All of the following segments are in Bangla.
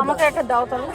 আমাকে একটা দাও তাহলে।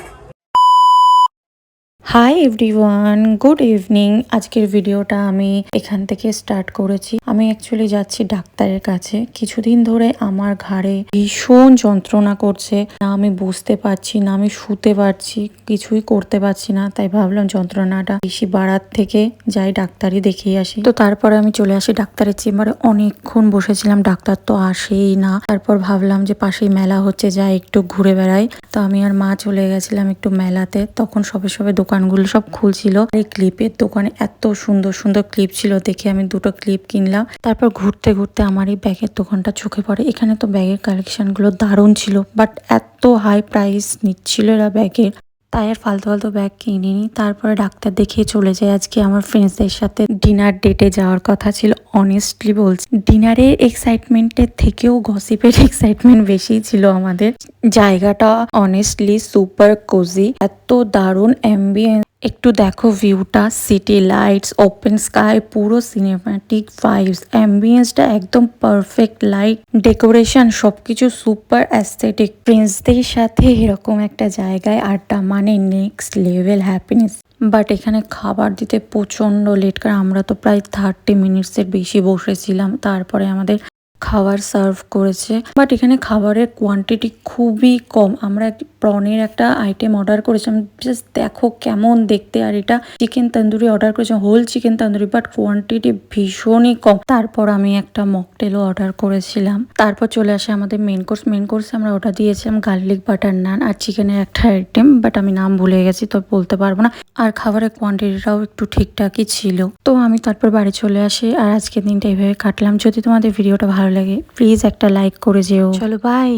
Hi everyone, good evening. আজকের ভিডিওটা আমি এখান থেকে স্টার্ট করেছি। আমি অ্যাকচুয়ালি যাচ্ছি ডাক্তারের কাছে। কিছুদিন ধরে আমার ঘাড়ে ভীষণ যন্ত্রণা করছে, না আমি বুঝতে পারছি না আমি শুতে পারছি, কিছুই করতে পারছি না। তাই ভাবলাম যন্ত্রণাটা বেশি বাড়ার থেকে যাই ডাক্তারই দেখিয়ে আসি। তো তারপরে আমি চলে আসি ডাক্তারের চেম্বারে। অনেকক্ষণ বসেছিলাম, ডাক্তার তো আসেই না। তারপর ভাবলাম যে পাশেই মেলা হচ্ছে, যাই একটু ঘুরে বেড়াই। তো আমি আর মা চলে গেছিলাম একটু মেলাতে। তখন সবে সবে দোকানগুলো সব খুলছিল। এই ক্লিপের দোকানে এত সুন্দর সুন্দর ক্লিপ ছিল, দেখে আমি দুটো ক্লিপ কিনলাম। তারপর ঘুরতে ঘুরতে আমার এই ব্যাগের দোকানটা চোখে পড়ে। এখানে তো ব্যাগের কালেকশন গুলো দারুণ ছিল, বাট এত হাই প্রাইস নিচ্ছিল এরা ব্যাগের, তাই আর ফালতু ফালতু ব্যাগ কিনিনি। তারপরে ডাক্তার দেখিয়ে চলে যায়। আজকে আমার ফ্রেন্ডসদের সাথে ডিনার ডেটে যাওয়ার কথা ছিল। অনেস্টলি বলছি, ডিনারের এক্সাইটমেন্টের থেকেও গসিপের এক্সাইটমেন্ট বেশি ছিল আমাদের। জায়গাটা অনেস্টলি সুপার কোজি, এত দারুণ অ্যাম্বিয়েন্স। একটু দেখো ভিউটা, সিটি লাইটস, ওপেন স্কাই, পুরো সিনেম্যাটিক ভাইবস। অ্যাম্বিয়েন্সটা একদম পারফেক্ট, লাইট, ডেকোরেশন সবকিছু সুপার অ্যাস্থেটিক। ফ্রেন্ডসদের সাথে এরকম একটা জায়গায় আড্ডা মানে নেক্সট লেভেল হ্যাপিনেস। বাট এখানে খাবার দিতে প্রচণ্ড লেট, কারণ আমরা তো প্রায় 30 মিনিটসের বেশি বসেছিলাম। তারপরে আমাদের খাবার সার্ভ করেছে, বাট এখানে খাবারের কোয়ান্টিটি খুবই কম। আমরা প্রনের একটা আইটেম অর্ডার করেছিলাম, জাস্ট দেখো কেমন দেখতে। আর এটা চিকেন তন্দুরি অর্ডার করেছিলাম, whole chicken tandoori, but quantity ভীষণই কম। তারপর আমি একটা মকটেলও অর্ডার করেছিলাম। তারপর চলে আসে আমাদের মেন কোর্স আমরা ওটা দিয়েছিলাম গার্লিক বাটার নান আর চিকেনের একটা আইটেম, বাট আমি নাম ভুলে গেছি তো বলতে পারবো না। আর খাবারের কোয়ান্টিটিটাও একটু ঠিকঠাকই ছিল। তো আমি তারপর বাড়ি চলে আসি, আর আজকের দিনটা এইভাবে কাটলাম। যদি তোমাদের ভিডিওটা ভালো লাগে প্লিজ একটা লাইক করে যেও। চলো বাই।